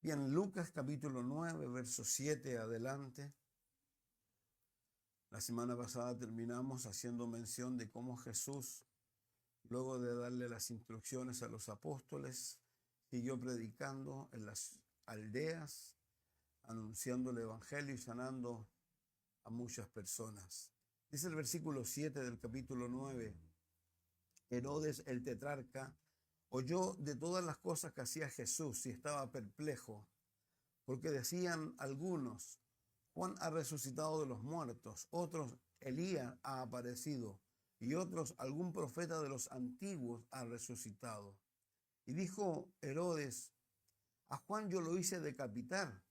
Bien, Lucas capítulo 9, verso 7 adelante. La semana pasada terminamos haciendo mención de cómo Jesús, luego de darle las instrucciones a los apóstoles, siguió predicando en las aldeas, anunciando el evangelio y sanando a muchas personas. Dice el versículo 7 del capítulo 9, Herodes el tetrarca oyó de todas las cosas que hacía Jesús y estaba perplejo, porque decían algunos: Juan ha resucitado de los muertos, otros: Elías ha aparecido, y otros: algún profeta de los antiguos ha resucitado. Y dijo Herodes: a Juan yo lo hice decapitar.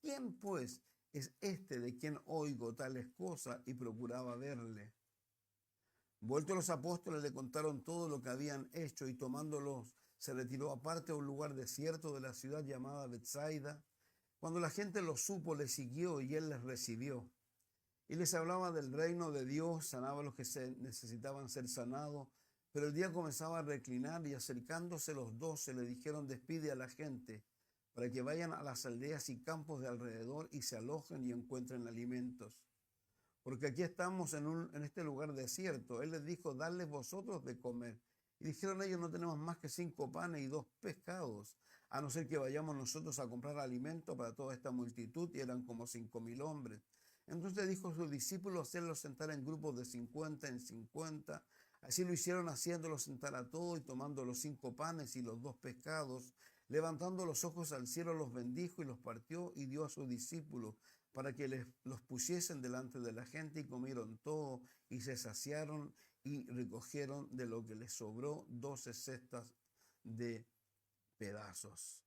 ¿Quién pues es este de quien oigo tales cosas? Y procuraba verle. Vueltos los apóstoles le contaron todo lo que habían hecho, y tomándolos se retiró aparte a un lugar desierto de la ciudad llamada Betsaida. Cuando la gente lo supo, le siguió y él les recibió. Y les hablaba del reino de Dios, sanaba a los que necesitaban ser sanados. Pero el día comenzaba a reclinar, y acercándose los 12 le dijeron: despide a la gente para que vayan a las aldeas y campos de alrededor y se alojen y encuentren alimentos. Porque aquí estamos en este lugar desierto. Él les dijo: dadles vosotros de comer. Y dijeron ellos: no tenemos más que 5 panes y 2 pescados, a no ser que vayamos nosotros a comprar alimento para toda esta multitud. Y eran como 5.000 hombres. Entonces dijo a sus discípulos hacerlos sentar en grupos de 50 en 50. Así lo hicieron, haciéndolos sentar a todos, y tomando los 5 panes y los 2 pescados, levantando los ojos al cielo, los bendijo y los partió y dio a sus discípulos para que los pusiesen delante de la gente, y comieron todo y se saciaron, y recogieron de lo que les sobró 12 cestas de pedazos.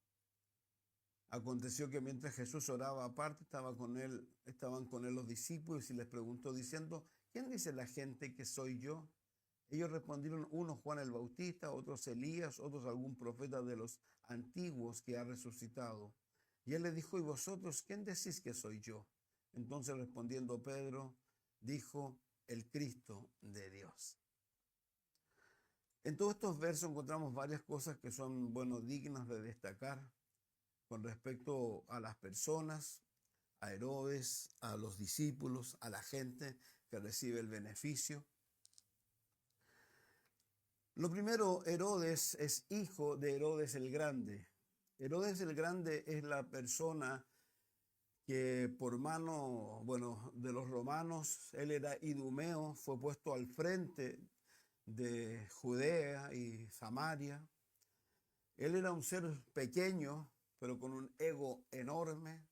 Aconteció que mientras Jesús oraba aparte, estaban con él los discípulos, y les preguntó diciendo: ¿quién dice la gente que soy yo? Ellos respondieron: unos Juan el Bautista, otros Elías, otros algún profeta de los antiguos que ha resucitado. Y él les dijo: ¿y vosotros quién decís que soy yo? Entonces respondiendo Pedro, dijo: el Cristo de Dios. En todos estos versos encontramos varias cosas que son, dignas de destacar con respecto a las personas, a Herodes, a los discípulos, a la gente que recibe el beneficio. Lo primero, Herodes es hijo de Herodes el Grande. Herodes el Grande es la persona que por mano, de los romanos, él era idumeo, fue puesto al frente de Judea y Samaria. Él era un ser pequeño, pero con un ego enorme.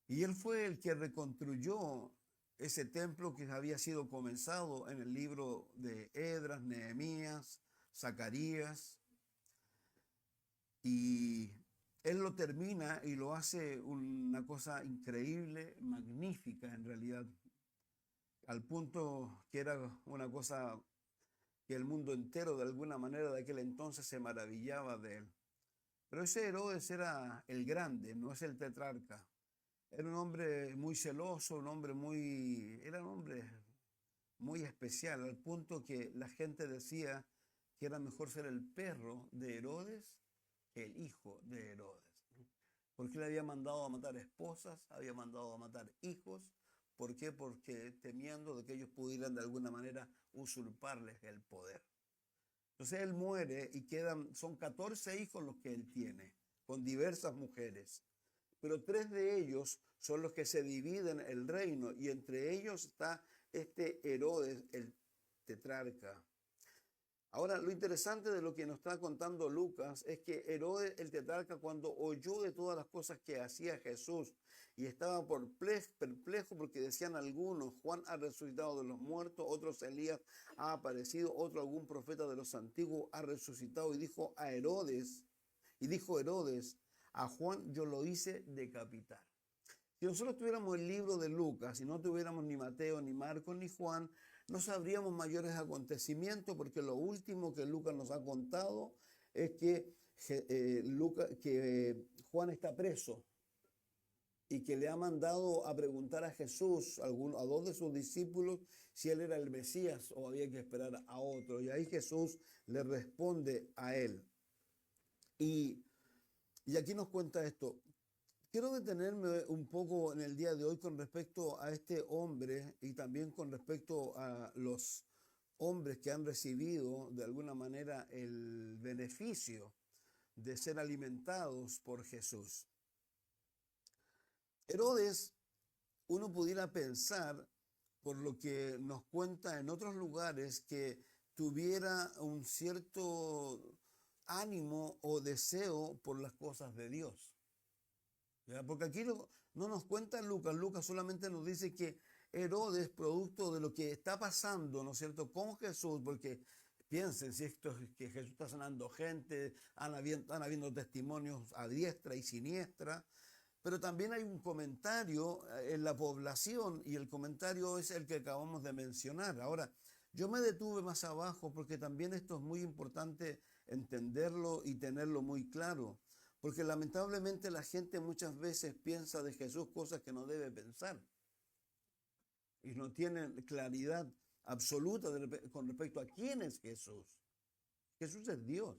Y él fue el que reconstruyó ese templo que había sido comenzado en el libro de Esdras, Nehemías, Zacarías. Y él lo termina y lo hace una cosa increíble, magnífica en realidad, al punto que era una cosa que el mundo entero de alguna manera de aquel entonces se maravillaba de él. Pero ese Herodes era el grande, no es el tetrarca. Era un hombre muy celoso, era un hombre muy especial, al punto que la gente decía que era mejor ser el perro de Herodes que el hijo de Herodes. Porque él había mandado a matar esposas, había mandado a matar hijos. ¿Por qué? Porque temiendo de que ellos pudieran de alguna manera usurparles el poder. Entonces él muere y son 14 hijos los que él tiene, con diversas mujeres. Pero 3 de ellos son los que se dividen el reino, y entre ellos está este Herodes, el tetrarca. Ahora, lo interesante de lo que nos está contando Lucas es que Herodes el tetrarca, cuando oyó de todas las cosas que hacía Jesús y estaba perplejo, porque decían algunos: Juan ha resucitado de los muertos, otros Elías ha aparecido, otro algún profeta de los antiguos ha resucitado, y dijo Herodes: a Juan yo lo hice decapitar. Si nosotros tuviéramos el libro de Lucas y no tuviéramos ni Mateo, ni Marcos, ni Juan, no sabríamos mayores acontecimientos, porque lo último que Lucas nos ha contado es que Juan está preso y que le ha mandado a preguntar a Jesús, a 2 de sus discípulos, si él era el Mesías o había que esperar a otro. Y ahí Jesús le responde a él. Y Y aquí nos cuenta esto. Quiero detenerme un poco en el día de hoy con respecto a este hombre y también con respecto a los hombres que han recibido de alguna manera el beneficio de ser alimentados por Jesús. Herodes, uno pudiera pensar, por lo que nos cuenta en otros lugares, que tuviera un cierto ánimo o deseo por las cosas de Dios. ¿Ya? Porque aquí no nos cuenta Lucas. Lucas solamente nos dice que Herodes, producto de lo que está pasando, ¿no es cierto?, con Jesús, porque piensen, si esto es que Jesús está sanando gente, están habiendo testimonios a diestra y siniestra, pero también hay un comentario en la población y el comentario es el que acabamos de mencionar. Ahora, yo me detuve más abajo porque también esto es muy importante entenderlo y tenerlo muy claro. Porque lamentablemente la gente muchas veces piensa de Jesús cosas que no debe pensar y no tienen claridad absoluta con respecto a quién es Jesús. Jesús es Dios.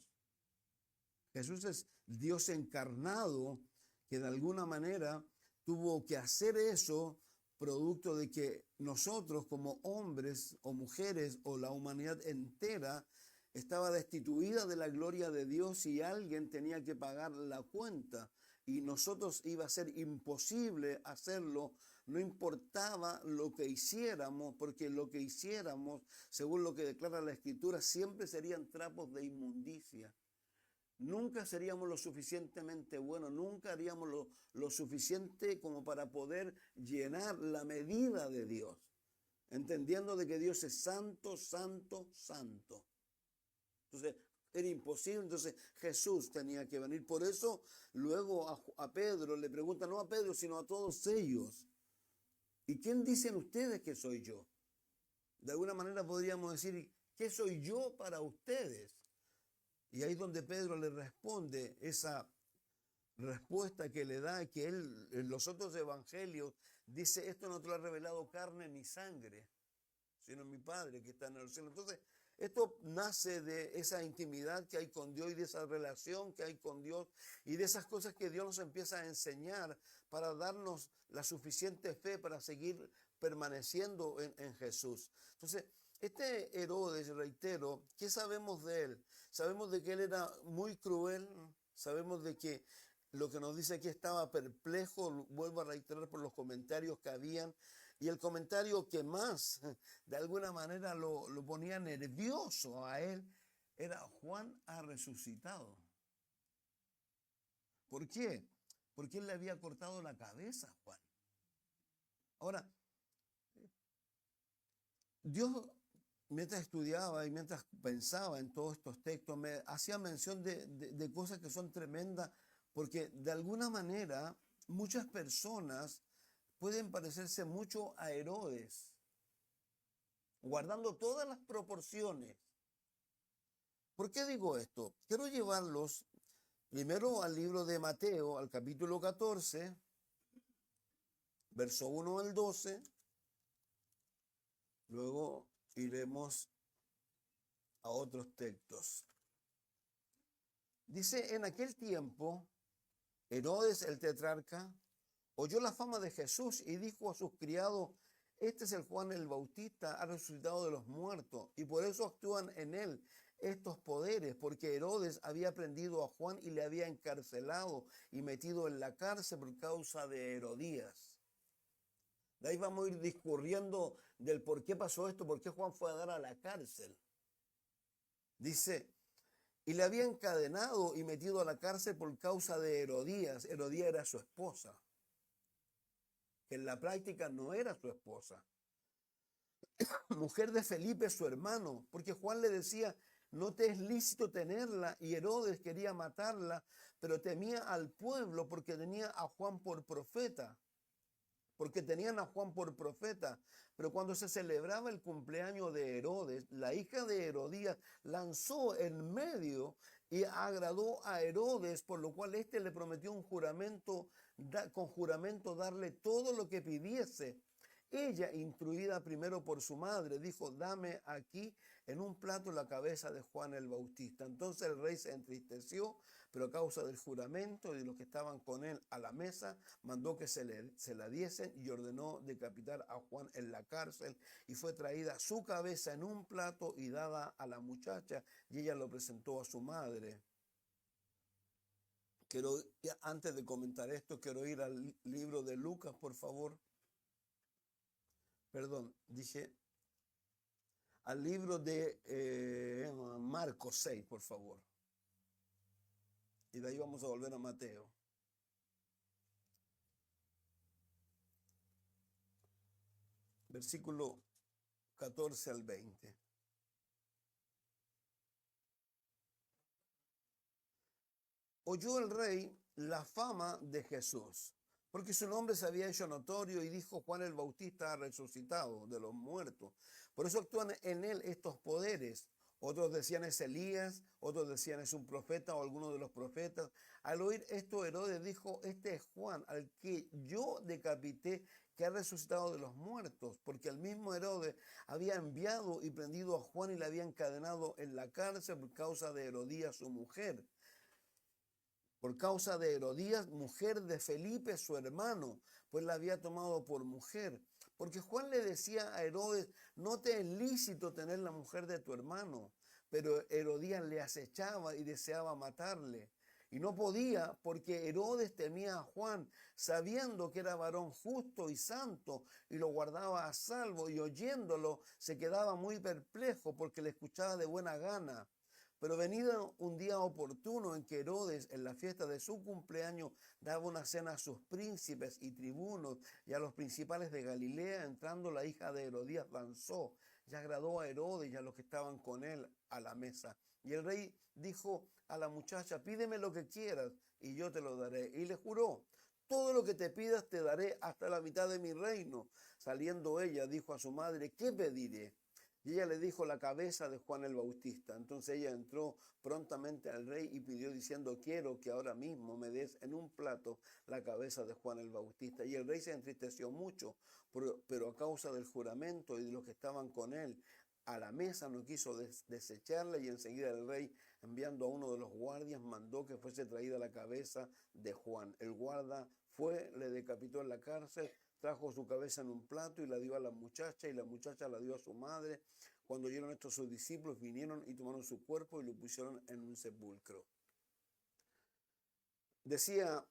Jesús es Dios encarnado que de alguna manera tuvo que hacer eso producto de que nosotros como hombres o mujeres o la humanidad entera estaba destituida de la gloria de Dios y alguien tenía que pagar la cuenta y nosotros iba a ser imposible hacerlo, no importaba lo que hiciéramos, porque lo que hiciéramos, según lo que declara la Escritura, siempre serían trapos de inmundicia. Nunca seríamos lo suficientemente buenos, nunca haríamos lo suficiente como para poder llenar la medida de Dios, entendiendo de que Dios es santo, santo, santo. Entonces, era imposible, entonces Jesús tenía que venir. Por eso, luego a Pedro le pregunta, no a Pedro, sino a todos ellos, ¿y quién dicen ustedes que soy yo? De alguna manera podríamos decir, ¿qué soy yo para ustedes? Y ahí es donde Pedro le responde esa respuesta que le da, que él en los otros evangelios dice, esto no te lo ha revelado carne ni sangre, sino mi Padre que está en el cielo. Entonces, esto nace de esa intimidad que hay con Dios y de esa relación que hay con Dios y de esas cosas que Dios nos empieza a enseñar para darnos la suficiente fe para seguir permaneciendo en Jesús. Entonces, este Herodes, reitero, ¿qué sabemos de él? Sabemos de que él era muy cruel, sabemos de que lo que nos dice aquí estaba perplejo, vuelvo a reiterar por los comentarios que habían, y el comentario que más de alguna manera lo ponía nervioso a él era Juan ha resucitado. ¿Por qué? Porque él le había cortado la cabeza a Juan. Ahora, Dios, mientras estudiaba y mientras pensaba en todos estos textos, me hacía mención de cosas que son tremendas, porque de alguna manera muchas personas pueden parecerse mucho a Herodes, guardando todas las proporciones. ¿Por qué digo esto? Quiero llevarlos primero al libro de Mateo, al capítulo 14, verso 1 al 12. Luego iremos a otros textos. Dice, en aquel tiempo, Herodes el tetrarca oyó la fama de Jesús y dijo a sus criados, este es el Juan el Bautista, ha resucitado de los muertos, y por eso actúan en él estos poderes, porque Herodes había prendido a Juan y le había encarcelado y metido en la cárcel por causa de Herodías. De ahí vamos a ir discurriendo del por qué pasó esto, por qué Juan fue a dar a la cárcel. Dice, y le había encadenado y metido a la cárcel por causa de Herodías. Herodías era su esposa, que en la práctica no era su esposa. Mujer de Felipe, su hermano, porque Juan le decía, no te es lícito tenerla, y Herodes quería matarla, pero temía al pueblo porque tenía a Juan por profeta. Porque tenían a Juan por profeta. Pero cuando se celebraba el cumpleaños de Herodes, la hija de Herodías lanzó en medio y agradó a Herodes, por lo cual éste le prometió un juramento, con juramento darle todo lo que pidiese. ella, instruida primero por su madre, dijo: dame aquí en un plato la cabeza de Juan el Bautista. Entonces el rey se entristeció, pero a causa del juramento y de los que estaban con él a la mesa, mandó que se la diesen y ordenó decapitar a Juan en la cárcel. Y fue traída su cabeza en un plato y dada a la muchacha, y ella lo presentó a su madre. Antes de comentar esto, quiero ir al libro de Lucas, por favor. Perdón, dije al libro de Marcos 6, por favor. Y de ahí vamos a volver a Mateo. Versículo 14 al 20. Oyó el rey la fama de Jesús, porque su nombre se había hecho notorio, y dijo: Juan el Bautista ha resucitado de los muertos. Por eso actúan en él estos poderes. Otros decían: es Elías, otros decían: es un profeta o alguno de los profetas. Al oír esto, Herodes dijo: este es Juan, al que yo decapité, que ha resucitado de los muertos. Porque el mismo Herodes había enviado y prendido a Juan y le había encadenado en la cárcel por causa de Herodías, su mujer. Por causa de Herodías, mujer de Felipe, su hermano, pues la había tomado por mujer. Porque Juan le decía a Herodes: no te es lícito tener la mujer de tu hermano. Pero Herodías le acechaba y deseaba matarle. Y no podía, porque Herodes temía a Juan, sabiendo que era varón justo y santo, y lo guardaba a salvo, y oyéndolo se quedaba muy perplejo, porque le escuchaba de buena gana. Pero venido un día oportuno en que Herodes, en la fiesta de su cumpleaños, daba una cena a sus príncipes y tribunos y a los principales de Galilea, entrando la hija de Herodías danzó, y agradó a Herodes y a los que estaban con él a la mesa. Y el rey dijo a la muchacha: pídeme lo que quieras y yo te lo daré. Y le juró: todo lo que te pidas te daré, hasta la mitad de mi reino. Saliendo ella, dijo a su madre: ¿qué pediré? Y ella le dijo: la cabeza de Juan el Bautista. Entonces ella entró prontamente al rey y pidió, diciendo: quiero que ahora mismo me des en un plato la cabeza de Juan el Bautista. Y el rey se entristeció mucho, pero a causa del juramento y de los que estaban con él a la mesa, no quiso desecharla. Y enseguida el rey, enviando a uno de los guardias, mandó que fuese traída la cabeza de Juan. El guarda fue, le decapitó en la cárcel, trajo su cabeza en un plato y la dio a la muchacha, y la muchacha la dio a su madre. Cuando oyeron esto sus discípulos, vinieron y tomaron su cuerpo y lo pusieron en un sepulcro. Decía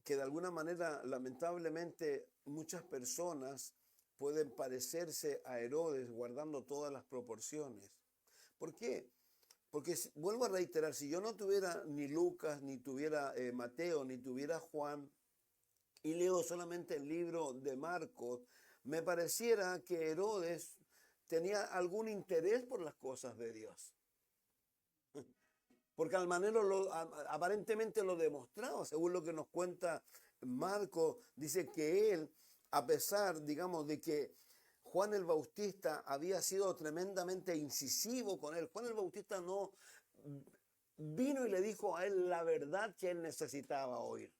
que de alguna manera, lamentablemente, muchas personas pueden parecerse a Herodes, guardando todas las proporciones. ¿Por qué? Porque, vuelvo a reiterar, si yo no tuviera ni Lucas, ni tuviera Mateo, ni tuviera Juan, y leo solamente el libro de Marcos, me pareciera que Herodes tenía algún interés por las cosas de Dios. Porque aparentemente lo demostraba, según lo que nos cuenta Marcos. Dice que él, a pesar, digamos, de que Juan el Bautista había sido tremendamente incisivo con él, Juan el Bautista no vino y le dijo a él la verdad que él necesitaba oír.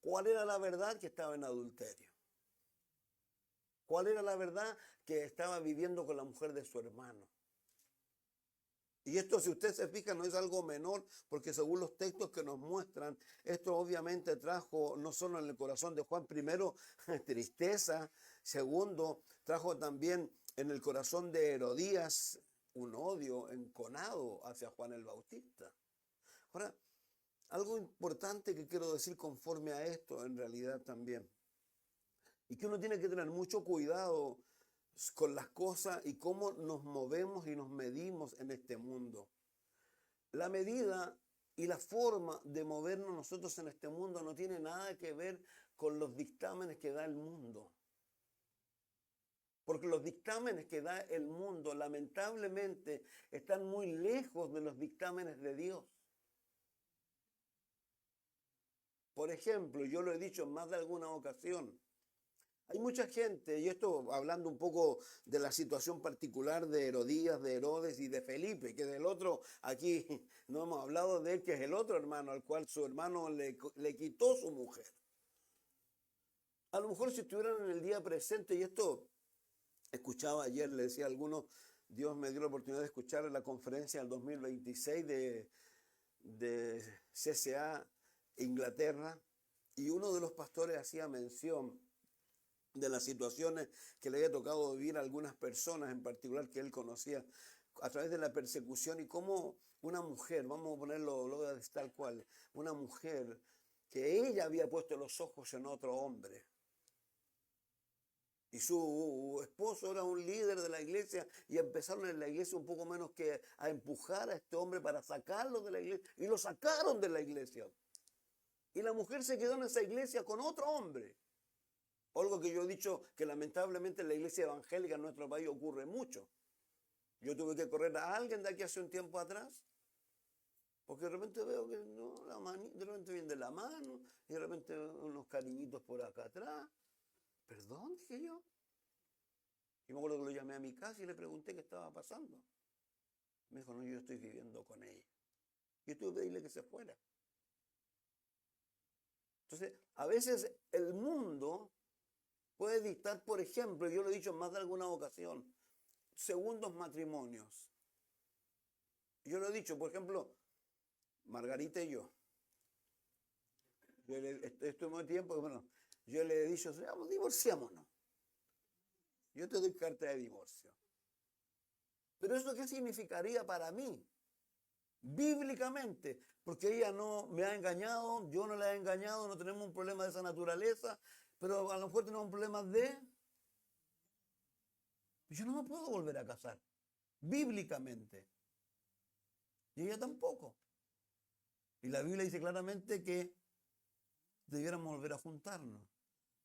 ¿Cuál era la verdad? Que estaba en adulterio. ¿Cuál era la verdad? Que estaba viviendo con la mujer de su hermano. Y esto, si usted se fija, no es algo menor, porque según los textos que nos muestran, esto obviamente trajo no solo en el corazón de Juan, primero, tristeza; segundo, trajo también en el corazón de Herodías un odio enconado hacia Juan el Bautista. Ahora, algo importante que quiero decir conforme a esto, en realidad también, y que uno tiene que tener mucho cuidado con las cosas y cómo nos movemos y nos medimos en este mundo. La medida y la forma de movernos nosotros en este mundo no tiene nada que ver con los dictámenes que da el mundo. Porque los dictámenes que da el mundo, lamentablemente, están muy lejos de los dictámenes de Dios. Por ejemplo, yo lo he dicho en más de alguna ocasión, hay mucha gente, y esto hablando un poco de la situación particular de Herodías, de Herodes y de Felipe, que del otro, aquí no hemos hablado de él, que es el otro hermano, al cual su hermano le quitó su mujer. A lo mejor si estuvieran en el día presente, y esto Escuchaba ayer, le decía a algunos, Dios me dio la oportunidad de escuchar la conferencia del 2026 de CCA Inglaterra, y uno de los pastores hacía mención de las situaciones que le había tocado vivir a algunas personas en particular que él conocía a través de la persecución, y cómo una mujer, vamos a ponerlo tal cual, una mujer que ella había puesto los ojos en otro hombre. Y su esposo era un líder de la iglesia, y empezaron en la iglesia un poco menos que a empujar a este hombre para sacarlo de la iglesia, y lo sacaron de la iglesia. Y la mujer se quedó en esa iglesia con otro hombre. Algo que yo he dicho que lamentablemente en la iglesia evangélica en nuestro país ocurre mucho. Yo tuve que correr a alguien de aquí hace un tiempo atrás, porque de repente veo que no, de repente viene de la mano, y de repente unos cariñitos por acá atrás. Perdón, dije yo. Y me acuerdo que lo llamé a mi casa y le pregunté qué estaba pasando. Me dijo, no, yo estoy viviendo con ella. Yo tuve que pedirle que se fuera. Entonces, a veces el mundo puede dictar, por ejemplo, yo lo he dicho en más de alguna ocasión, segundos matrimonios. Yo lo he dicho, por ejemplo, Margarita y yo. Este tiempo, bueno, yo le he dicho, vamos, divorciémonos. Yo te doy carta de divorcio. Pero ¿eso qué significaría para mí? Bíblicamente, porque ella no me ha engañado, yo no la he engañado, no tenemos un problema de esa naturaleza, pero a lo mejor tenemos un problema de... Yo no me puedo volver a casar, bíblicamente. Y ella tampoco. Y la Biblia dice claramente que debiéramos volver a juntarnos.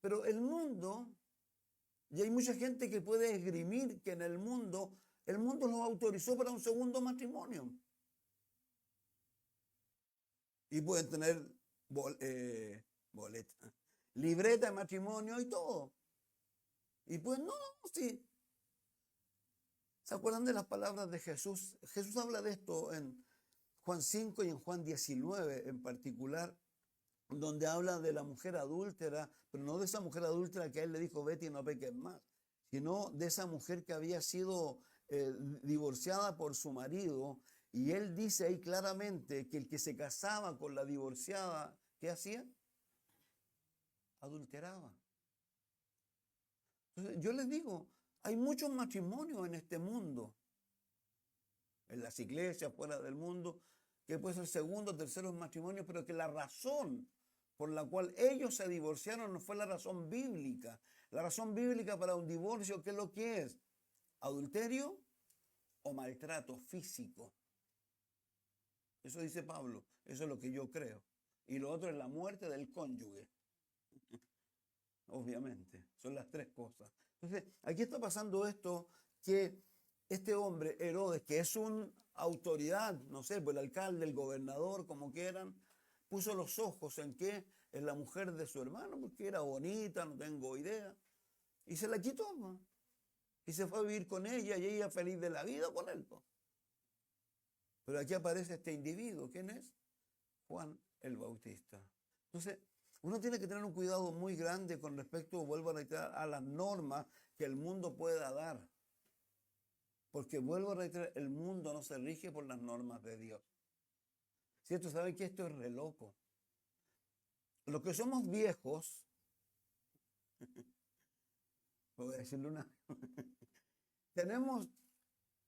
Pero el mundo, y hay mucha gente que puede esgrimir que en el mundo los autorizó para un segundo matrimonio. Y pueden tener boleta, libreta de matrimonio y todo. Y pues no, sí. ¿Se acuerdan de las palabras de Jesús? Jesús habla de esto en Juan 5 y en Juan 19 en particular, donde habla de la mujer adúltera, pero no de esa mujer adúltera que a él le dijo, vete y no peques más, sino de esa mujer que había sido divorciada por su marido. Y él dice ahí claramente que el que se casaba con la divorciada, ¿qué hacía? Adulteraba. Entonces, yo les digo, hay muchos matrimonios en este mundo, en las iglesias, fuera del mundo, que puede ser segundo, tercero matrimonio, pero que la razón por la cual ellos se divorciaron no fue la razón bíblica. La razón bíblica para un divorcio, ¿qué es lo que es? Adulterio o maltrato físico. Eso dice Pablo, eso es lo que yo creo. Y lo otro es la muerte del cónyuge. Obviamente, son las tres cosas. Entonces, aquí está pasando esto, que este hombre, Herodes, que es una autoridad, no sé, pues el alcalde, el gobernador, como quieran, puso los ojos en qué, en la mujer de su hermano, porque era bonita, no tengo idea, y se la quitó, ¿no? Y se fue a vivir con ella, y ella feliz de la vida con él, ¿no? Pero aquí aparece este individuo, ¿quién es? Juan el Bautista. Entonces, uno tiene que tener un cuidado muy grande con respecto, vuelvo a reiterar, a las normas que el mundo pueda dar. Porque vuelvo a reiterar, el mundo no se rige por las normas de Dios. ¿Cierto? ¿Saben que esto es re loco? Los que somos viejos, voy a decirle una, tenemos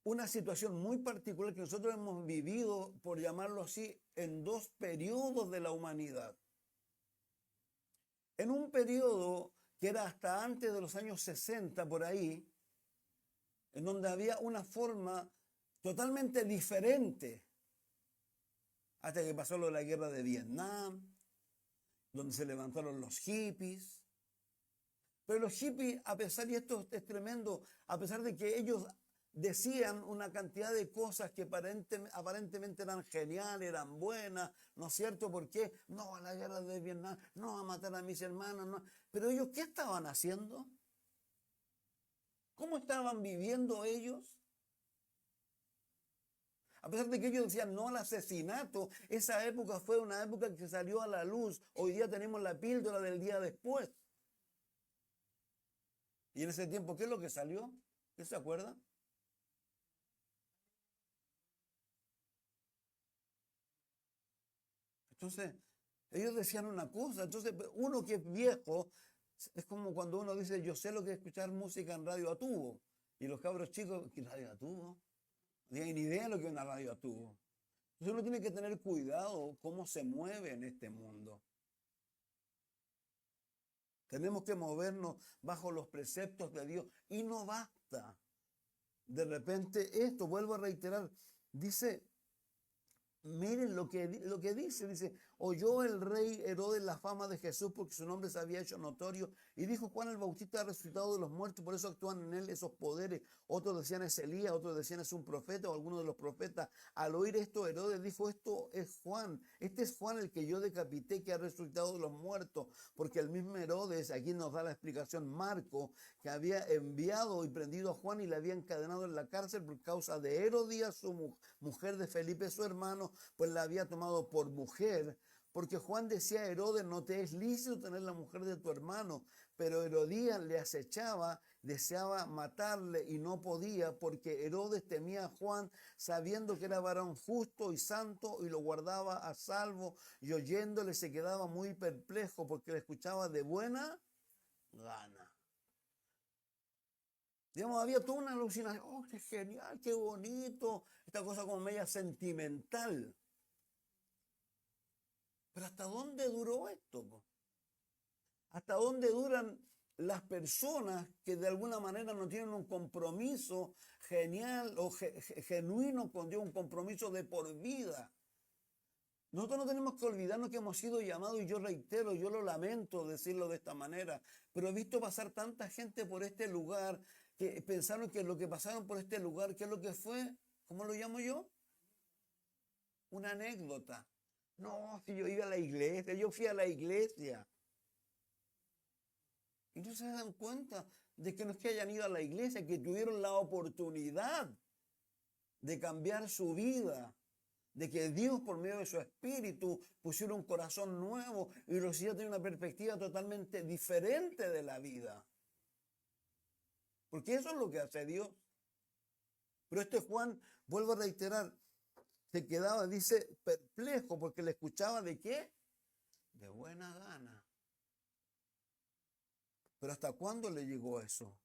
una situación muy particular que nosotros hemos vivido, por llamarlo así, en dos periodos de la humanidad. En un periodo que era hasta antes de los años 60 por ahí, en donde había una forma totalmente diferente, hasta que pasó lo de la guerra de Vietnam, donde se levantaron los hippies. Pero los hippies, a pesar, y esto es tremendo, a pesar de que ellos decían una cantidad de cosas que aparentemente eran geniales, eran buenas, ¿no es cierto? ¿Por qué? No a la guerra de Vietnam, no a matar a mis hermanos, no. Pero ellos, ¿qué estaban haciendo? ¿Cómo estaban viviendo ellos? A pesar de que ellos decían no al asesinato, esa época fue una época que salió a la luz. Hoy día tenemos la píldora del día después. Y en ese tiempo, ¿qué es lo que salió? ¿Usted se acuerda? Entonces, ellos decían una cosa. Entonces, uno que es viejo, es como cuando uno dice, yo sé lo que es escuchar música en radio a tubo. Y los cabros chicos, ¿qué radio a tubo? No tienen ni idea de lo que es una radio a tubo. Entonces uno tiene que tener cuidado cómo se mueve en este mundo. Tenemos que movernos bajo los preceptos de Dios. Y no basta. De repente esto, vuelvo a reiterar, dice, miren lo que dice, oyó el rey Herodes la fama de Jesús porque su nombre se había hecho notorio y dijo, Juan el Bautista ha resucitado de los muertos, por eso actúan en él esos poderes. Otros decían es Elías, otros decían es un profeta o alguno de los profetas. Al oír esto, Herodes dijo, esto es Juan, este es Juan el que yo decapité, que ha resucitado de los muertos, porque el mismo Herodes, aquí nos da la explicación Marco, que había enviado y prendido a Juan y le había encadenado en la cárcel por causa de Herodías, su mujer de Felipe, su hermano, pues la había tomado por mujer, porque Juan decía a Herodes, no te es lícito tener la mujer de tu hermano, pero Herodías le acechaba, deseaba matarle y no podía, porque Herodes temía a Juan, sabiendo que era varón justo y santo, y lo guardaba a salvo, y oyéndole se quedaba muy perplejo, porque le escuchaba de buena gana. Digamos, había toda una alucinación, oh, qué genial, qué bonito, esta cosa como media sentimental. Pero ¿hasta dónde duró esto? ¿Hasta dónde duran las personas que de alguna manera no tienen un compromiso genial o genuino con Dios, un compromiso de por vida? Nosotros no tenemos que olvidarnos que hemos sido llamados, y yo reitero, yo lo lamento decirlo de esta manera, pero he visto pasar tanta gente por este lugar que pensaron que lo que pasaron por este lugar, ¿qué es lo que fue? ¿Cómo lo llamo yo? Una anécdota. No, si yo iba a la iglesia, yo fui a la iglesia. Y no se dan cuenta de que no es que hayan ido a la iglesia, que tuvieron la oportunidad de cambiar su vida, de que Dios por medio de su espíritu pusiera un corazón nuevo y los hiciera tener una perspectiva totalmente diferente de la vida. Porque eso es lo que hace Dios. Pero este Juan, vuelvo a reiterar, se quedaba, dice, perplejo porque le escuchaba de qué? De buena gana. Pero ¿hasta cuándo le llegó eso?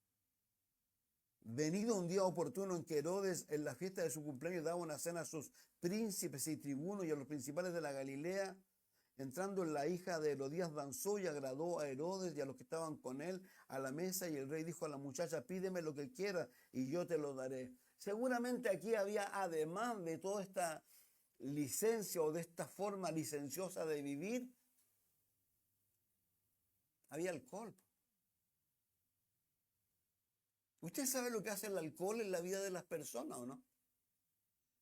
Venido un día oportuno en que Herodes, en la fiesta de su cumpleaños, daba una cena a sus príncipes y tribunos y a los principales de la Galilea, entrando la hija de Herodías danzó y agradó a Herodes y a los que estaban con él a la mesa, y el rey dijo a la muchacha, pídeme lo que quieras y yo te lo daré. Seguramente aquí había, además de toda esta licencia o de esta forma licenciosa de vivir, había alcohol. ¿Usted sabe lo que hace el alcohol en la vida de las personas o no?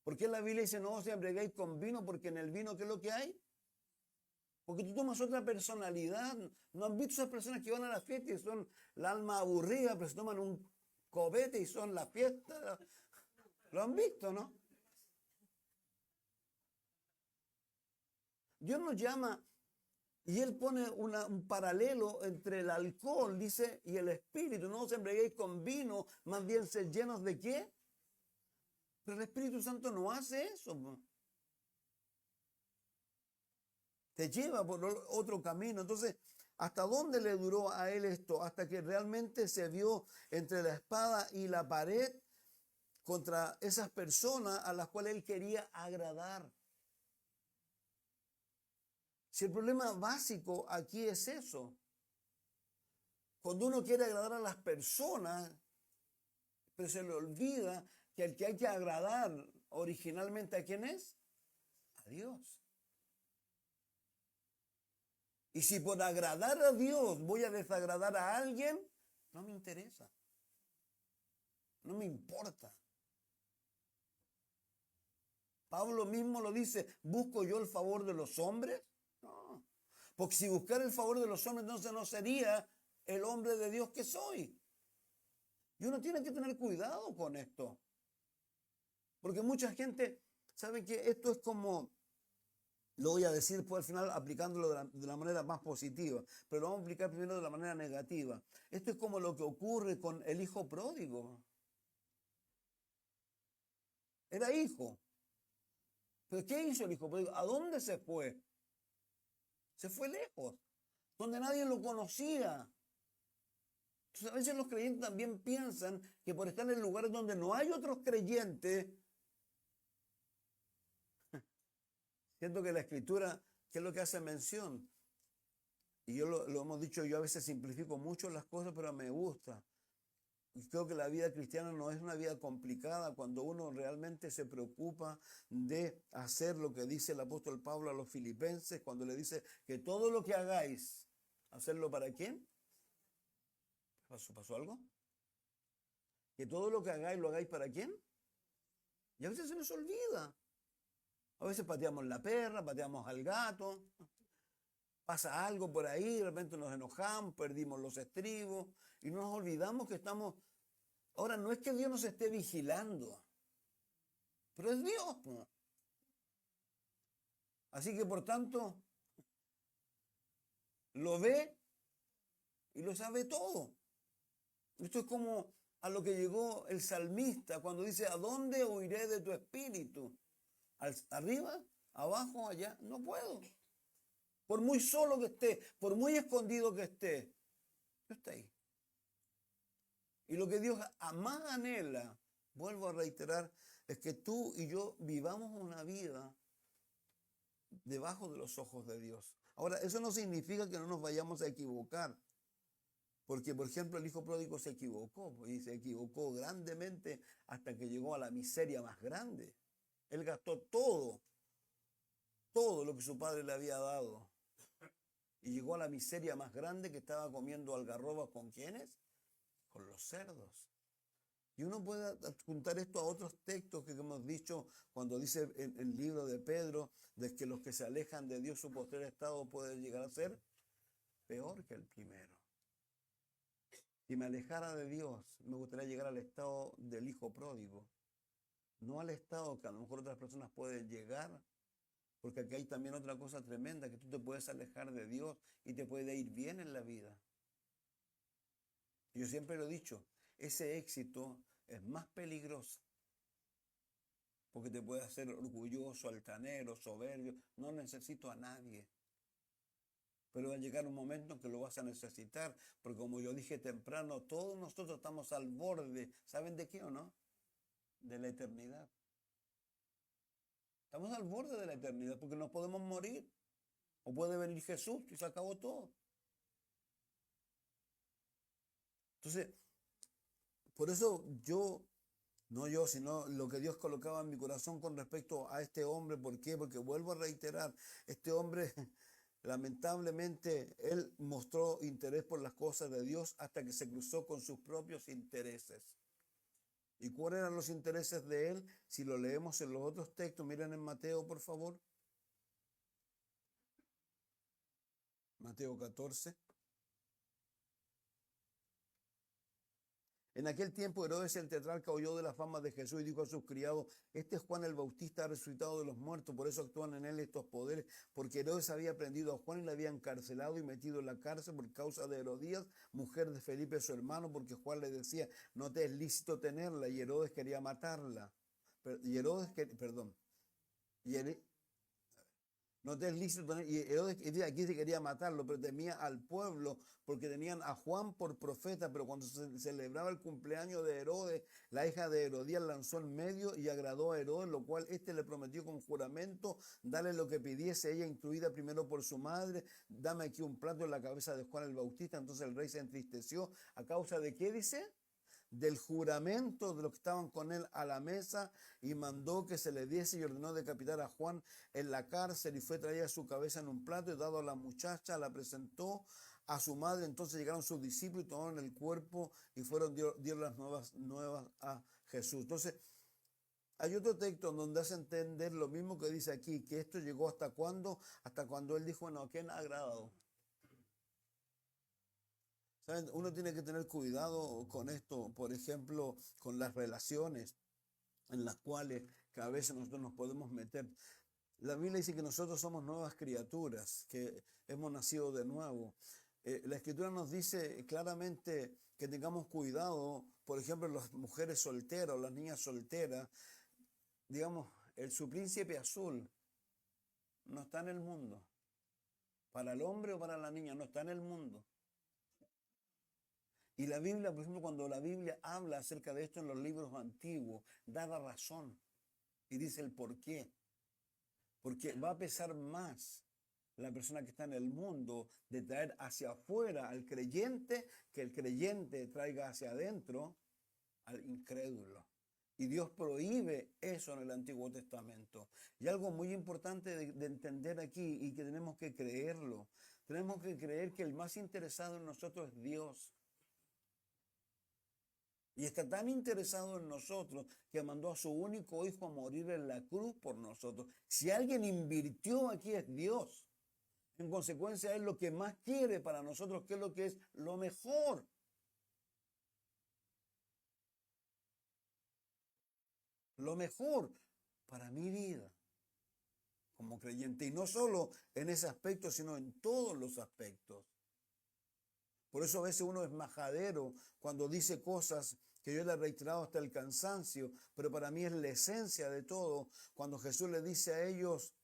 ¿Por qué la Biblia dice no os embriaguéis con vino? Porque en el vino, ¿qué es lo que hay? Porque tú tomas otra personalidad. ¿No han visto esas personas que van a la fiesta y son la alma aburrida, pero se toman un copete y son la fiesta? ¿Lo han visto, no? Dios nos llama y Él pone un paralelo entre el alcohol, dice, y el espíritu. No os embriaguéis con vino, más bien sed llenos de ¿qué? Pero el Espíritu Santo no hace eso. Te lleva por otro camino. Entonces, ¿hasta dónde le duró a él esto? Hasta que realmente se vio entre la espada y la pared contra esas personas a las cuales él quería agradar. Si el problema básico aquí es eso, cuando uno quiere agradar a las personas, pero se le olvida que el que hay que agradar originalmente ¿a quién es? A Dios. Y si por agradar a Dios voy a desagradar a alguien, no me interesa. No me importa. Pablo mismo lo dice, ¿busco yo el favor de los hombres? No. Porque si buscara el favor de los hombres, entonces no sería el hombre de Dios que soy. Y uno tiene que tener cuidado con esto. Porque mucha gente sabe que esto es como, lo voy a decir pues al final aplicándolo de la manera más positiva, pero lo vamos a aplicar primero de la manera negativa. Esto es como lo que ocurre con el hijo pródigo. era hijo. ¿Pero qué hizo el hijo pródigo? ¿A dónde se fue? Se fue lejos, donde nadie lo conocía. Entonces, a veces los creyentes también piensan que por estar en lugares donde no hay otros creyentes, siento que la Escritura, ¿qué es lo que hace mención? Y yo lo hemos dicho, yo a veces simplifico mucho las cosas, pero me gusta. Y creo que la vida cristiana no es una vida complicada cuando uno realmente se preocupa de hacer lo que dice el apóstol Pablo a los filipenses, cuando le dice que todo lo que hagáis, ¿hacerlo para quién? ¿Pasó algo? Que todo lo que hagáis, ¿lo hagáis para quién? Y a veces se nos olvida. A veces pateamos la perra, pateamos al gato, pasa algo por ahí, de repente nos enojamos, perdimos los estribos y nos olvidamos que estamos... Ahora, no es que Dios nos esté vigilando, pero es Dios, ¿no? Así que por tanto, lo ve y lo sabe todo. Esto es como a lo que llegó el salmista cuando dice, ¿a dónde huiré de tu espíritu? ¿Arriba? ¿Abajo? ¿Allá? No puedo. Por muy solo que esté, por muy escondido que esté, yo estoy ahí. Y lo que Dios más anhela, vuelvo a reiterar, es que tú y yo vivamos una vida debajo de los ojos de Dios. Ahora, eso no significa que no nos vayamos a equivocar. Porque, por ejemplo, el hijo pródigo se equivocó, y se equivocó grandemente hasta que llegó a la miseria más grande. Él gastó todo lo que su padre le había dado. Y llegó a la miseria más grande, que estaba comiendo algarrobas ¿con quiénes? Con los cerdos. Y uno puede adjuntar esto a otros textos que hemos dicho cuando dice en el libro de Pedro de que los que se alejan de Dios, su posterior estado puede llegar a ser peor que el primero. Si me alejara de Dios, me gustaría llegar al estado del hijo pródigo, no al estado que a lo mejor otras personas pueden llegar, porque aquí hay también otra cosa tremenda, que tú te puedes alejar de Dios y te puede ir bien en la vida. Yo siempre lo he dicho, ese éxito es más peligroso, porque te puede hacer orgulloso, altanero, soberbio. No necesito a nadie. Pero va a llegar un momento en que lo vas a necesitar, porque como yo dije temprano, todos nosotros estamos al borde, ¿saben de qué o no? De la eternidad. Estamos al borde de la eternidad, porque nos podemos morir, o puede venir Jesús y se acabó todo. Entonces, por eso no yo, sino lo que Dios colocaba en mi corazón con respecto a este hombre. ¿Por qué? Porque vuelvo a reiterar, este hombre, lamentablemente, él mostró interés por las cosas de Dios hasta que se cruzó con sus propios intereses. ¿Y cuáles eran los intereses de él? Si lo leemos en los otros textos, miren en Mateo, por favor. Mateo 14. En aquel tiempo Herodes el tetrarca oyó de la fama de Jesús y dijo a sus criados, este es Juan el Bautista resucitado de los muertos, por eso actúan en él estos poderes, porque Herodes había prendido a Juan y le había encarcelado y metido en la cárcel por causa de Herodías, mujer de Felipe su hermano, porque Juan le decía, no te es lícito tenerla, y Herodes quería matarla. No te es lícito tener, y Herodes aquí se quería matarlo, pero temía al pueblo, porque tenían a Juan por profeta, pero cuando se celebraba el cumpleaños de Herodes, la hija de Herodías lanzó en medio y agradó a Herodes, lo cual éste le prometió con juramento, darle lo que pidiese, ella instruida primero por su madre, dame aquí un plato en la cabeza de Juan el Bautista. Entonces el rey se entristeció, ¿a causa de qué dice? Del juramento de los que estaban con él a la mesa, y mandó que se le diese y ordenó decapitar a Juan en la cárcel, y fue traída su cabeza en un plato y dado a la muchacha, la presentó a su madre. Entonces llegaron sus discípulos y tomaron el cuerpo y dieron las nuevas a Jesús. Entonces hay otro texto donde hace entender lo mismo que dice aquí, que esto llegó hasta cuándo, hasta cuando él dijo, bueno, ¿a quién ha agradado? ¿Saben? Uno tiene que tener cuidado con esto, por ejemplo, con las relaciones en las cuales a veces nosotros nos podemos meter. La Biblia dice que nosotros somos nuevas criaturas, que hemos nacido de nuevo. La Escritura nos dice claramente que tengamos cuidado, por ejemplo, las mujeres solteras o las niñas solteras, digamos, su príncipe azul no está en el mundo. Para el hombre o para la niña, no está en el mundo. Y la Biblia, por ejemplo, cuando la Biblia habla acerca de esto en los libros antiguos, da la razón y dice el por qué. Porque va a pesar más la persona que está en el mundo de traer hacia afuera al creyente que el creyente traiga hacia adentro al incrédulo. Y Dios prohíbe eso en el Antiguo Testamento. Y algo muy importante de entender aquí y que tenemos que creerlo. Tenemos que creer que el más interesado en nosotros es Dios. Y está tan interesado en nosotros que mandó a su único hijo a morir en la cruz por nosotros. Si alguien invirtió aquí es Dios. En consecuencia, es lo que más quiere para nosotros, que es lo que es lo mejor. Lo mejor para mi vida como creyente. Y no solo en ese aspecto, sino en todos los aspectos. Por eso a veces uno es majadero cuando dice cosas que yo le he reiterado hasta el cansancio, pero para mí es la esencia de todo. Cuando Jesús le dice a ellos,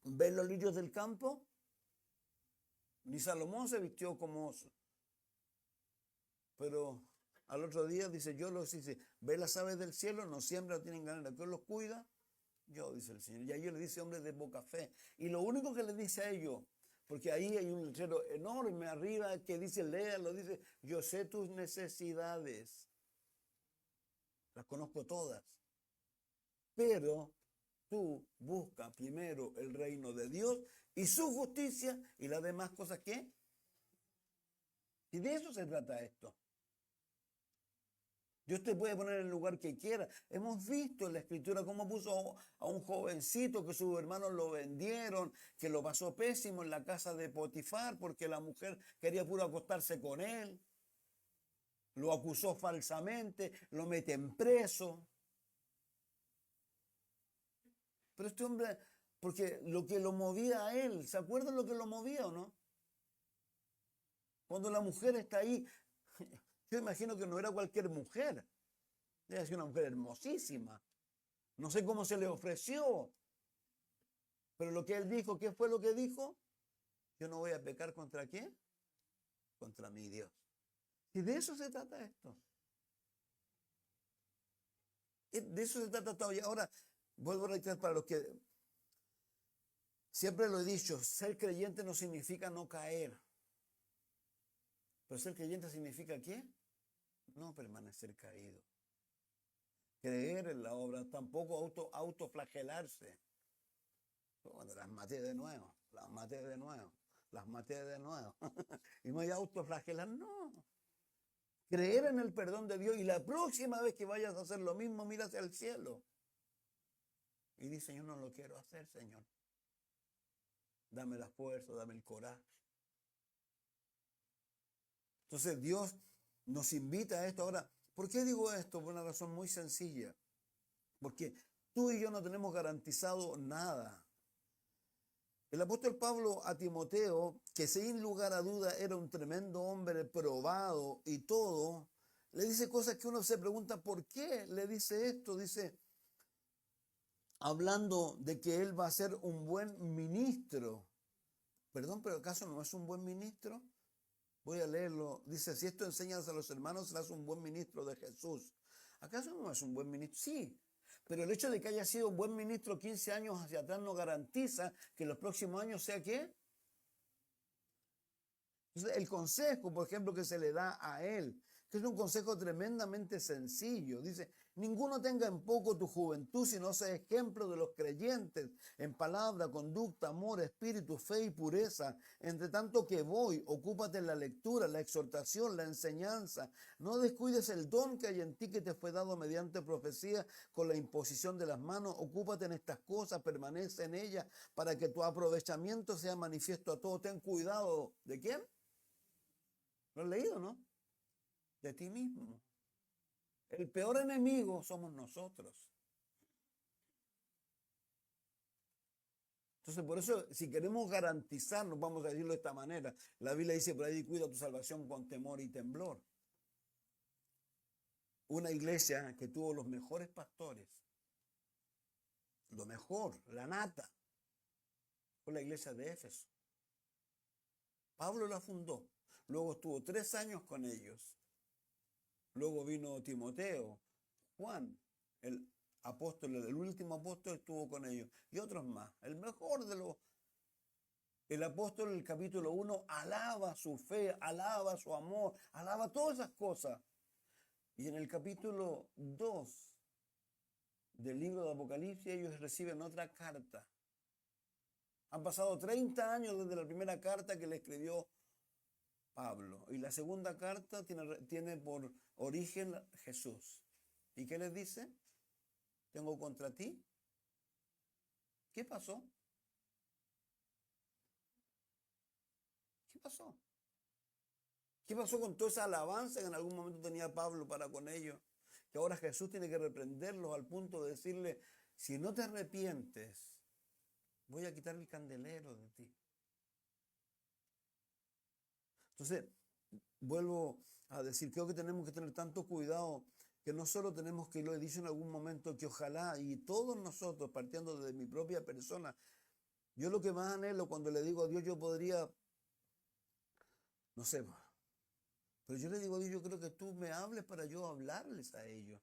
¿ven los lirios del campo? Ni Salomón se vistió como oso. Pero al otro día dice, yo los dice, ¿ven las aves del cielo? No siembran, no tienen ganas, ¿quién los cuida? Yo, dice el Señor. Y a ellos le dice hombres de poca fe. Y lo único que le dice a ellos, porque ahí hay un letrero enorme arriba que dice, léalo, dice, yo sé tus necesidades. Las conozco todas. Pero tú busca primero el reino de Dios y su justicia y las demás cosas, ¿qué? Y de eso se trata esto. Dios te puede poner en el lugar que quiera. Hemos visto en la escritura cómo puso a un jovencito que sus hermanos lo vendieron, que lo pasó pésimo en la casa de Potifar porque la mujer quería puro acostarse con él. Lo acusó falsamente, lo meten preso. Pero este hombre, porque lo que lo movía a él, ¿se acuerdan lo que lo movía o no? Cuando la mujer está ahí, yo imagino que no era cualquier mujer. Debe ser una mujer hermosísima. No sé cómo se le ofreció. Pero lo que él dijo, ¿qué fue lo que dijo? Yo no voy a pecar ¿contra quién? Contra mi Dios. Y de eso se trata esto. De eso se trata todo. Y ahora, vuelvo a reiterar para los que siempre lo he dicho, ser creyente no significa no caer. Pero ser creyente significa ¿qué? No permanecer caído. Creer en la obra, tampoco autoflagelarse. Bueno, las maté de nuevo, las maté de nuevo, las maté de nuevo. Y me voy a autoflagelar, no. Creer en el perdón de Dios y la próxima vez que vayas a hacer lo mismo, mira hacia el cielo. Y dice, yo no lo quiero hacer, Señor. Dame la fuerza, dame el coraje. Entonces Dios nos invita a esto. Ahora, ¿por qué digo esto? Por una razón muy sencilla. Porque tú y yo no tenemos garantizado nada. El apóstol Pablo a Timoteo, que sin lugar a duda era un tremendo hombre probado y todo, le dice cosas que uno se pregunta, ¿por qué le dice esto? Dice, hablando de que él va a ser un buen ministro. Perdón, pero ¿acaso no es un buen ministro? Voy a leerlo. Dice, si esto enseñas a los hermanos, serás un buen ministro de Jesús. ¿Acaso no es un buen ministro? Sí, pero el hecho de que haya sido un buen ministro 15 años hacia atrás no garantiza que en los próximos años sea ¿qué? Entonces, el consejo, por ejemplo, que se le da a él, que es un consejo tremendamente sencillo, dice, ninguno tenga en poco tu juventud, sino sea ejemplo de los creyentes en palabra, conducta, amor, espíritu, fe y pureza. Entre tanto que voy, ocúpate en la lectura, la exhortación, la enseñanza. No descuides el don que hay en ti que te fue dado mediante profecía con la imposición de las manos. Ocúpate en estas cosas, permanece en ellas para que tu aprovechamiento sea manifiesto a todos. Ten cuidado. ¿De quién? ¿Lo has leído, no? De ti mismo. El peor enemigo somos nosotros. Entonces, por eso, si queremos garantizarnos, vamos a decirlo de esta manera, la Biblia dice por ahí, cuida tu salvación con temor y temblor. Una iglesia que tuvo los mejores pastores, mejor, la nata, fue la iglesia de Éfeso. Pablo la fundó, luego estuvo 3 años con ellos. Luego vino Timoteo, Juan, el apóstol, el último apóstol estuvo con ellos, y otros más. El mejor de los... El apóstol en el capítulo 1 alaba su fe, alaba su amor, alaba todas esas cosas. Y en el capítulo 2 del libro de Apocalipsis ellos reciben otra carta. Han pasado 30 años desde la primera carta que le escribió Pablo. Y la segunda carta tiene por origen Jesús. ¿Y qué les dice? Tengo contra ti. ¿Qué pasó? ¿Qué pasó? ¿Qué pasó con toda esa alabanza que en algún momento tenía Pablo para con ellos? Que ahora Jesús tiene que reprenderlos al punto de decirle, si no te arrepientes, voy a quitar el candelero de ti. Entonces, vuelvo a decir, creo que tenemos que tener tanto cuidado que no solo tenemos que, lo he dicho en algún momento, que ojalá, y todos nosotros, partiendo de mi propia persona, yo lo que más anhelo cuando le digo a Dios, yo podría, no sé, pero yo le digo a Dios, yo creo que tú me hables para yo hablarles a ellos.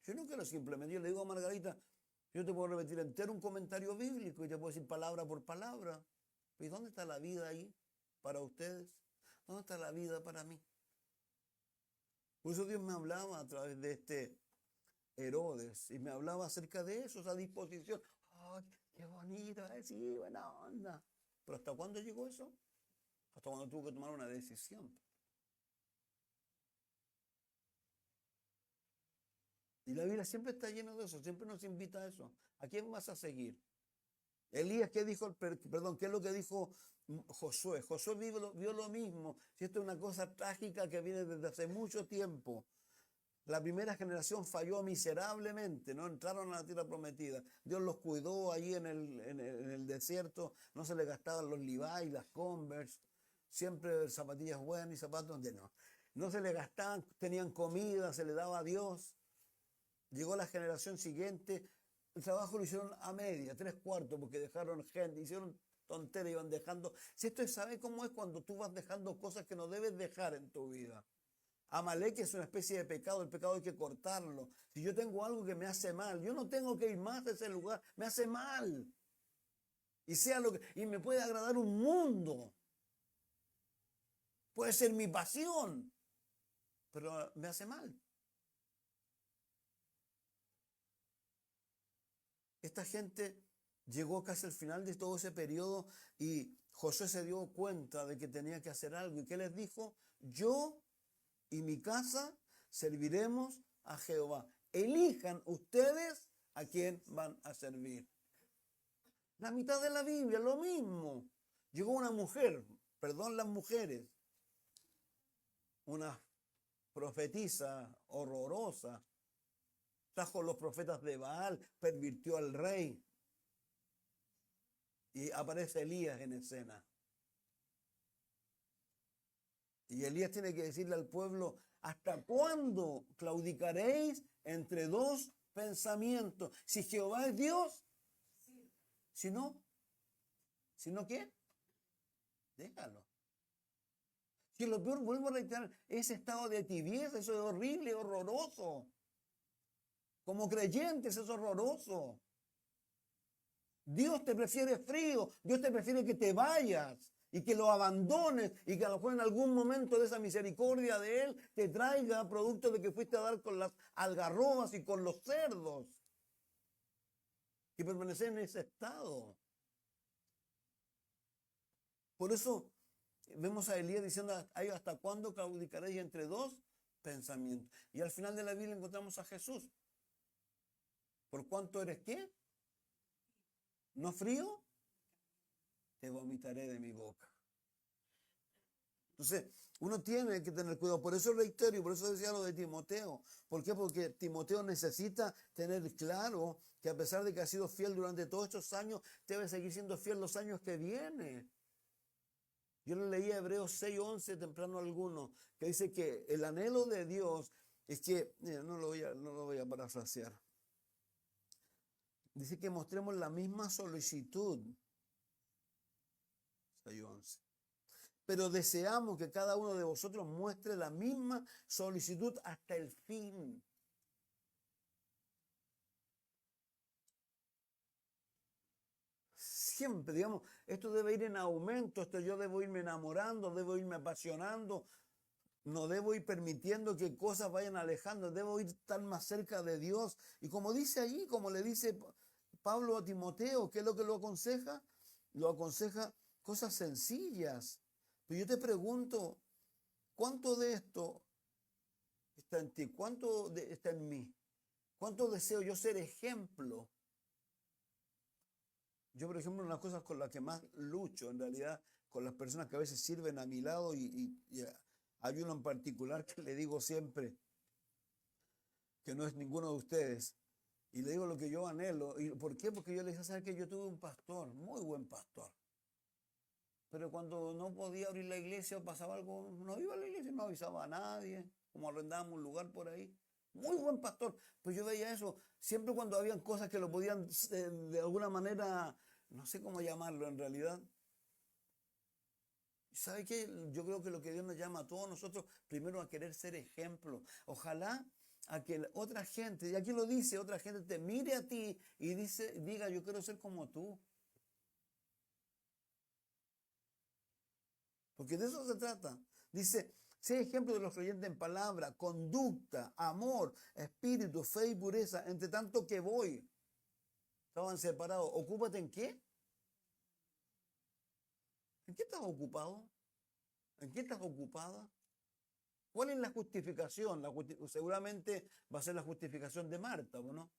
Yo no quiero simplemente, yo le digo a Margarita, yo te puedo repetir entero un comentario bíblico y te puedo decir palabra por palabra. ¿Y dónde está la vida ahí para ustedes? ¿Dónde está la vida para mí? Por eso Dios me hablaba a través de este Herodes y me hablaba acerca de eso, esa disposición. ¡Ay, qué bonito! Sí, buena onda. ¿Pero hasta cuándo llegó eso? Hasta cuando tuvo que tomar una decisión. Y la Biblia siempre está llena de eso, siempre nos invita a eso. ¿A quién vas a seguir? Elías, ¿qué dijo? Perdón, ¿qué es lo que dijo Josué? Josué vio lo mismo. Si esto es una cosa trágica que viene desde hace mucho tiempo. La primera generación falló miserablemente, no entraron a la tierra prometida. Dios los cuidó allí en el desierto, no se les gastaban los Levi's, las Converse, siempre zapatillas buenas y zapatos de no. No se les gastaban, tenían comida, se les daba a Dios. Llegó la generación siguiente, el trabajo lo hicieron a media, 3/4, porque dejaron gente, hicieron tonteras, iban dejando. Si esto ¿sabe cómo es cuando tú vas dejando cosas que no debes dejar en tu vida? Amalek es una especie de pecado, el pecado hay que cortarlo. Si yo tengo algo que me hace mal, yo no tengo que ir más a ese lugar, me hace mal. Y me puede agradar un mundo. Puede ser mi pasión, pero me hace mal. Esta gente llegó casi al final de todo ese periodo y Josué se dio cuenta de que tenía que hacer algo. ¿Y qué les dijo? Yo y mi casa serviremos a Jehová. Elijan ustedes a quién van a servir. La mitad de la Biblia, lo mismo. Llegó una mujer, perdón las mujeres, una profetisa horrorosa, trajo los profetas de Baal, pervirtió al rey. Y aparece Elías en escena. Y Elías tiene que decirle al pueblo, ¿hasta cuándo claudicaréis entre dos pensamientos? Si Jehová es Dios, si no ¿qué? Déjalo. Si lo peor, vuelvo a reiterar, ese estado de tibieza, eso es horrible, horroroso. Como creyentes, eso es horroroso. Dios te prefiere frío, Dios te prefiere que te vayas y que lo abandones y que a lo mejor en algún momento de esa misericordia de Él te traiga producto de que fuiste a dar con las algarrobas y con los cerdos y permanecer en ese estado. Por eso vemos a Elías diciendo, ¿hasta cuándo claudicaréis entre dos pensamientos? Y al final de la Biblia encontramos a Jesús. ¿Por cuánto eres qué? ¿No frío? Te vomitaré de mi boca. Entonces, uno tiene que tener cuidado. Por eso reitero y por eso decía lo de Timoteo. ¿Por qué? Porque Timoteo necesita tener claro que a pesar de que ha sido fiel durante todos estos años, debe seguir siendo fiel los años que vienen. Yo le leí a Hebreos 6:11 temprano alguno, que dice que el anhelo de Dios es que, no lo voy a parafrasear. Dice que mostremos la misma solicitud. 6:11. Pero deseamos que cada uno de vosotros muestre la misma solicitud hasta el fin. Siempre, digamos, esto debe ir en aumento, esto yo debo irme enamorando, debo irme apasionando, no debo ir permitiendo que cosas vayan alejando, debo ir estar más cerca de Dios. Y como dice allí, como le dice Pablo a Timoteo, ¿qué es lo que lo aconseja? Lo aconseja cosas sencillas. Pero yo te pregunto, ¿cuánto de esto está en ti? ¿Cuánto está en mí? ¿Cuánto deseo yo ser ejemplo? Yo, por ejemplo, una de las cosas con las que más lucho, en realidad, con las personas que a veces sirven a mi lado, y hay uno en particular que le digo siempre, que no es ninguno de ustedes, y le digo lo que yo anhelo. ¿Y por qué? Porque yo les dije, ¿sabes qué? Yo tuve un pastor, muy buen pastor, pero cuando no podía abrir la iglesia o pasaba algo, no iba a la iglesia, no avisaba a nadie, como arrendábamos un lugar por ahí. Muy buen pastor. Pues yo veía eso, siempre cuando habían cosas que lo podían de alguna manera, no sé cómo llamarlo en realidad. ¿Sabe qué? Yo creo que lo que Dios nos llama a todos nosotros, primero a querer ser ejemplo. Ojalá a que otra gente, y aquí lo dice, otra gente te mire a ti y diga, yo quiero ser como tú. Porque de eso se trata. Dice, sé ejemplo de los creyentes en palabra, conducta, amor, espíritu, fe y pureza, entre tanto que voy. Estaban separados. ¿Ocúpate en qué? ¿En qué estás ocupado? ¿En qué estás ocupada? ¿Cuál es la justificación? Seguramente va a ser la justificación de Marta, ¿no?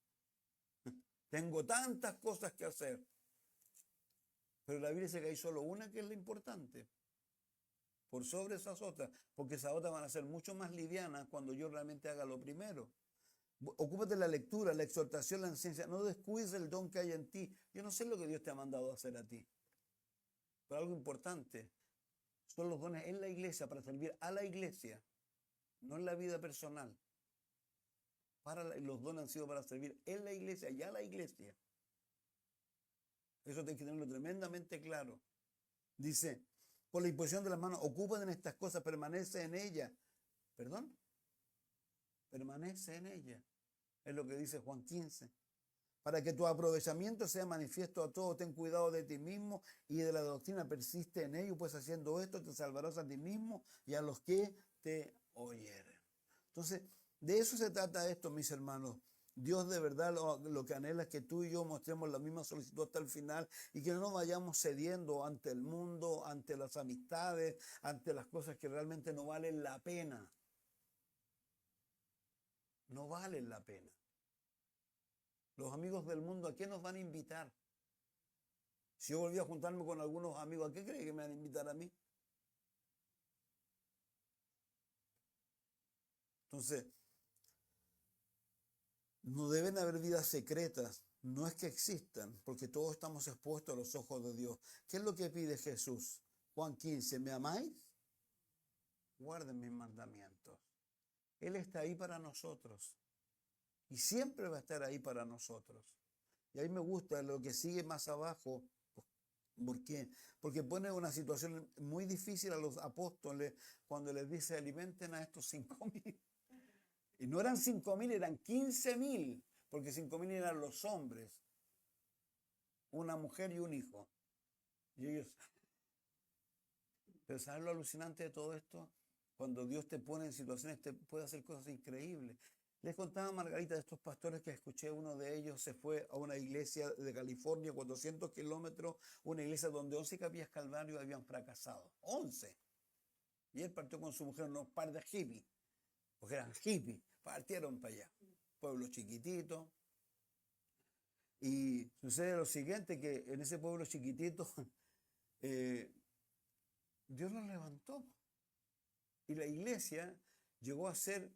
Tengo tantas cosas que hacer. Pero la Biblia dice que hay solo una que es la importante. Por sobre esas otras. Porque esas otras van a ser mucho más livianas cuando yo realmente haga lo primero. Ocúpate de la lectura, la exhortación, la enseñanza. No descuides el don que hay en ti. Yo no sé lo que Dios te ha mandado a hacer a ti. Pero algo importante. Son los dones en la iglesia para servir a la iglesia. No en la vida personal. Los dones han sido para servir en la iglesia y a la iglesia. Eso tienes que tenerlo tremendamente claro. Dice, por la imposición de las manos, ocupan en estas cosas, permanece en ella. ¿Perdón? Permanece en ella. Es lo que dice Juan 15. Para que tu aprovechamiento sea manifiesto a todos, ten cuidado de ti mismo y de la doctrina, persiste en ello, pues haciendo esto te salvarás a ti mismo y a los que te oyeren. Entonces, de eso se trata esto, mis hermanos. Dios de verdad lo que anhela es que tú y yo mostremos la misma solicitud hasta el final y que no nos vayamos cediendo ante el mundo, ante las amistades, ante las cosas que realmente no valen la pena. No valen la pena. Los amigos del mundo, ¿a qué nos van a invitar? Si yo volví a juntarme con algunos amigos, ¿a qué creen que me van a invitar a mí? Entonces, no deben haber vidas secretas. No es que existan, porque todos estamos expuestos a los ojos de Dios. ¿Qué es lo que pide Jesús? Juan 15, ¿me amáis? Guarden mis mandamientos. Él está ahí para nosotros. Y siempre va a estar ahí para nosotros. Y a mí me gusta lo que sigue más abajo. ¿Por qué? Porque pone una situación muy difícil a los apóstoles cuando les dice alimenten a estos 5.000. Y no eran 5.000, eran 15.000, porque 5.000 eran los hombres, una mujer y un hijo. Y ellos, pero ¿sabes lo alucinante de todo esto? Cuando Dios te pone en situaciones, te puede hacer cosas increíbles. Les contaba a Margarita de estos pastores que escuché, uno de ellos se fue a una iglesia de California, 400 kilómetros, una iglesia donde 11 capillas Calvario habían fracasado. 11. Y él partió con su mujer, unos par de hippies, porque eran hippies, partieron para allá. Pueblo chiquitito. Y sucede lo siguiente, que en ese pueblo chiquitito, Dios los levantó. Y la iglesia llegó a ser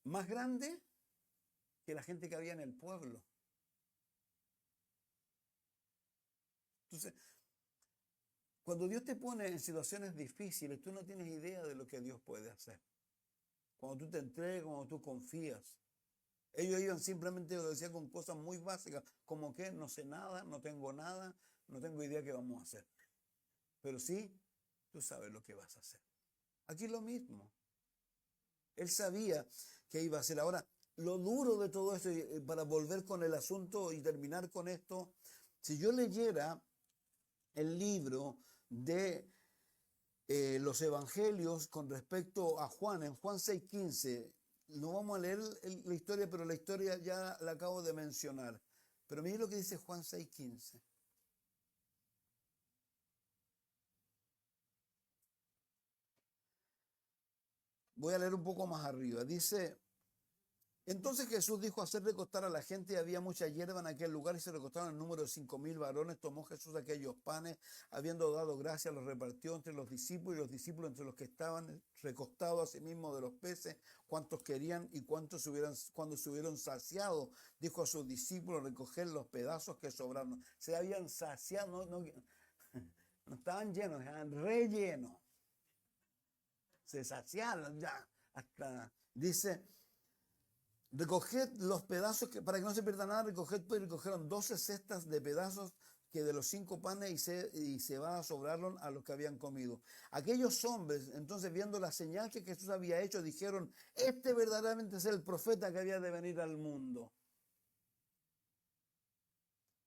más grande que la gente que había en el pueblo. Entonces, cuando Dios te pone en situaciones difíciles, tú no tienes idea de lo que Dios puede hacer. Cuando tú te entregas, cuando tú confías. Ellos iban simplemente, lo decía, con cosas muy básicas, como que no sé nada, no tengo nada, no tengo idea qué vamos a hacer. Pero sí, tú sabes lo que vas a hacer. Aquí lo mismo. Él sabía que iba a hacer. Ahora, lo duro de todo esto, para volver con el asunto y terminar con esto, si yo leyera el libro de los evangelios con respecto a Juan, en Juan 6:15, no vamos a leer la historia, pero la historia ya la acabo de mencionar. Pero mire lo que dice Juan 6:15. Voy a leer un poco más arriba. Dice: entonces Jesús dijo: hacer recostar a la gente, y había mucha hierba en aquel lugar, y se recostaron el número de 5,000 varones. Tomó Jesús aquellos panes, habiendo dado gracias, los repartió entre los discípulos, y los discípulos entre los que estaban recostados, asimismo de los peces, cuantos querían, y cuando se hubieron saciado, dijo a sus discípulos: recoger los pedazos que sobraron. Se habían saciado, no estaban llenos, estaban rellenos. Se saciaron ya, hasta, dice: recoged los pedazos, para que no se pierda nada, recogieron 12 cestas de pedazos que de los 5 panes y cebada sobraron a los que habían comido. Aquellos hombres, entonces, viendo la señal que Jesús había hecho, dijeron: este verdaderamente es el profeta que había de venir al mundo.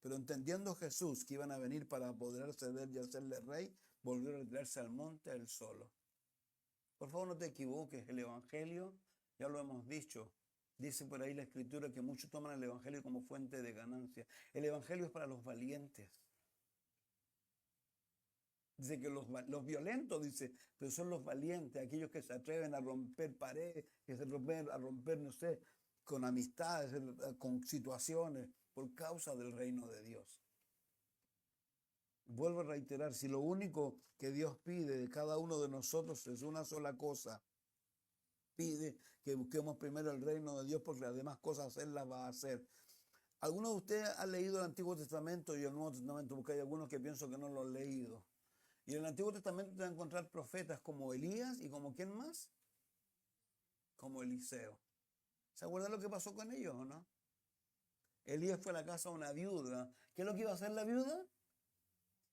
Pero entendiendo Jesús que iban a venir para apoderarse de él y hacerle rey, volvió a retirarse al monte él solo. Por favor, no te equivoques, el Evangelio, ya lo hemos dicho, dice por ahí la Escritura que muchos toman el Evangelio como fuente de ganancia. El Evangelio es para los valientes. Dice que los violentos, dice, pero son los valientes, aquellos que se atreven a romper paredes, que se atreven a romper, no sé, con amistades, con situaciones, por causa del reino de Dios. Vuelvo a reiterar, si lo único que Dios pide de cada uno de nosotros es una sola cosa, pide que busquemos primero el reino de Dios, porque las demás cosas Él las va a hacer. ¿Alguno de ustedes ha leído el Antiguo Testamento y el Nuevo Testamento? Porque hay algunos que pienso que no lo han leído. Y en el Antiguo Testamento te van a encontrar profetas como Elías y como ¿quién más? Como Eliseo. ¿Se acuerdan lo que pasó con ellos o no? Elías fue a la casa de una viuda. ¿Qué es lo que iba a hacer la viuda?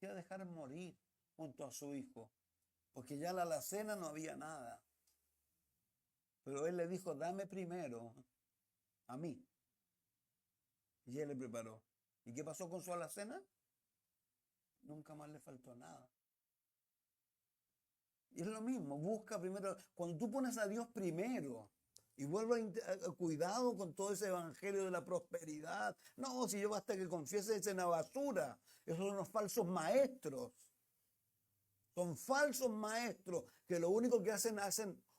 Iba a dejar morir junto a su hijo, porque ya en la alacena no había nada. Pero él le dijo: dame primero a mí. Y él le preparó. ¿Y qué pasó con su alacena? Nunca más le faltó nada. Y es lo mismo, busca primero, cuando tú pones a Dios primero, y vuelvo a cuidado con todo ese evangelio de la prosperidad. No, si yo basta que confiese, es una basura. Esos son los falsos maestros. Son falsos maestros que lo único que hacen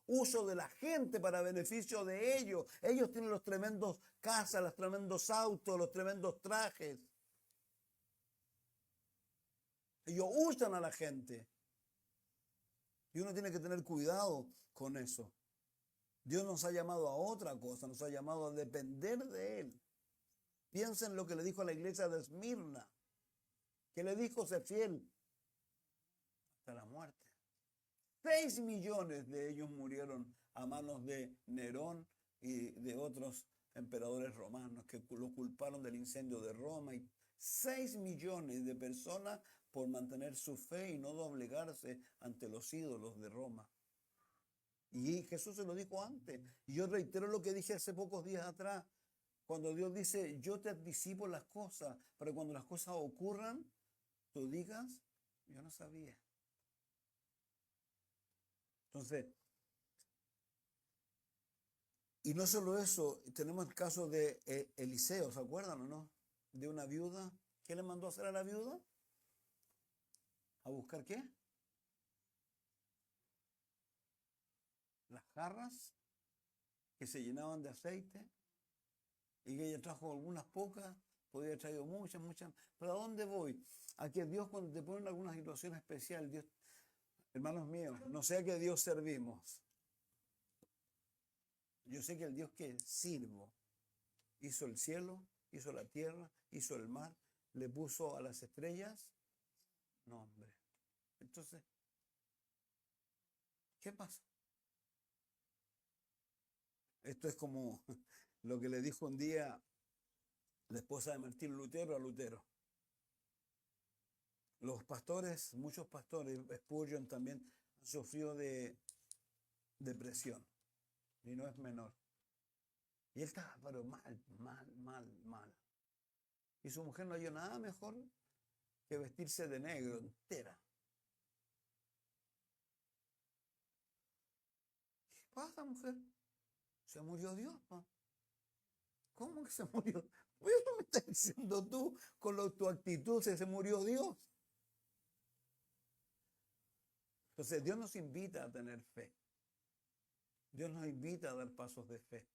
uso de la gente para beneficio de ellos. Ellos tienen los tremendos casas, los tremendos autos, los tremendos trajes. Ellos usan a la gente. Y uno tiene que tener cuidado con eso. Dios nos ha llamado a otra cosa, nos ha llamado a depender de Él. Piensen en lo que le dijo a la iglesia de Esmirna. Que le dijo: sé fiel hasta la muerte. 6 millones de ellos murieron a manos de Nerón y de otros emperadores romanos que lo culparon del incendio de Roma. Y 6 millones de personas por mantener su fe y no doblegarse ante los ídolos de Roma. Y Jesús se lo dijo antes. Y yo reitero lo que dije hace pocos días atrás. Cuando Dios dice: yo te anticipo las cosas, para cuando las cosas ocurran, tú digas: yo no sabía. Entonces, y no solo eso, tenemos el caso de Eliseo, ¿se acuerdan o no? De una viuda. ¿Qué le mandó a hacer a la viuda? ¿A buscar qué? Las jarras que se llenaban de aceite, y que ella trajo algunas pocas, podía haber traído muchas. ¿Pero a dónde voy? A que Dios, cuando te pone en alguna situación especial, Dios, hermanos míos, no sé a qué Dios servimos. Yo sé que el Dios que sirvo hizo el cielo, hizo la tierra, hizo el mar, le puso a las estrellas nombre. Entonces, ¿qué pasa? Esto es como lo que le dijo un día la esposa de Martín Lutero a Lutero. Los pastores, muchos pastores, Spurgeon también, han sufrido de depresión, y no es menor. Y él estaba, pero mal. Y su mujer no halló nada mejor que vestirse de negro entera. ¿Qué pasa, mujer? Se murió Dios, ¿no? ¿Cómo que se murió? Pues no me estás diciendo tú con tu actitud se murió Dios. Entonces Dios nos invita a tener fe. Dios nos invita a dar pasos de fe.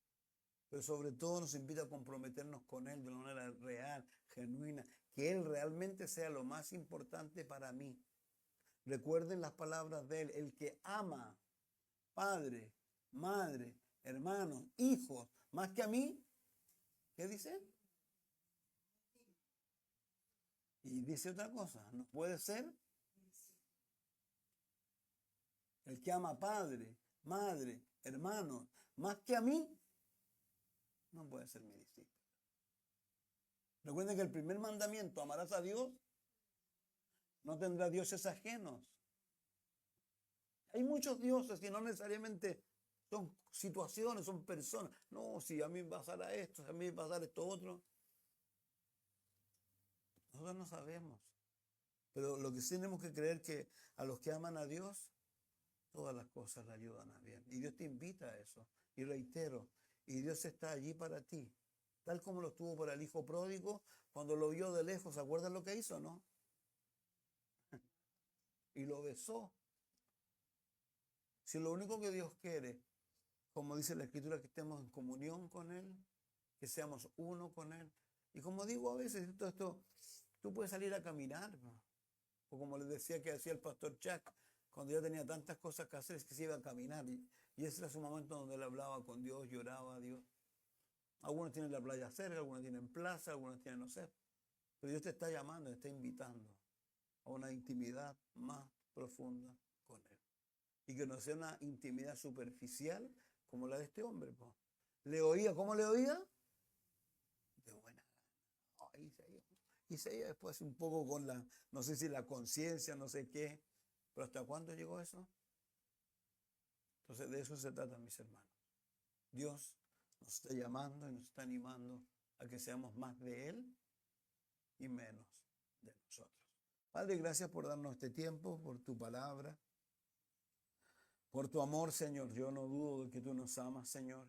Pero sobre todo nos invita a comprometernos con Él de una manera real, genuina, que Él realmente sea lo más importante para mí. Recuerden las palabras de Él, el que ama, padre, madre, hermanos, hijos, más que a mí, ¿qué dice? Y dice otra cosa, no puede ser el que ama padre, madre, hermanos, más que a mí, no puede ser mi discípulo. Recuerden que el primer mandamiento, amarás a Dios, no tendrás dioses ajenos. Hay muchos dioses y no necesariamente son situaciones, son personas. No, si a mí me pasara esto, si a mí me pasara esto otro. Nosotros no sabemos. Pero lo que sí tenemos que creer que a los que aman a Dios, todas las cosas le ayudan a bien. Y Dios te invita a eso. Y reitero, y Dios está allí para ti. Tal como lo estuvo para el hijo pródigo, cuando lo vio de lejos, ¿se acuerdan lo que hizo, no? Y lo besó. Si lo único que Dios quiere, como dice la Escritura, que estemos en comunión con Él, que seamos uno con Él. Y como digo a veces, esto tú puedes salir a caminar, ¿no? O como les decía que hacía el pastor Chuck, cuando ya tenía tantas cosas que hacer, es que se iba a caminar. Y ese era su momento donde él hablaba con Dios, lloraba a Dios. Algunos tienen la playa cerca, algunos tienen plaza, algunos tienen no sé. Pero Dios te está llamando, te está invitando a una intimidad más profunda con Él. Y que no sea una intimidad superficial como la de este hombre. Po. ¿Le oía? ¿Cómo le oía? De buena gana. Isaías después un poco con la, no sé si la conciencia, no sé qué. Pero ¿hasta cuándo llegó eso? Entonces de eso se trata, mis hermanos. Dios nos está llamando y nos está animando a que seamos más de Él y menos de nosotros. Padre, gracias por darnos este tiempo, por tu palabra, por tu amor, Señor. Yo no dudo de que tú nos amas, Señor.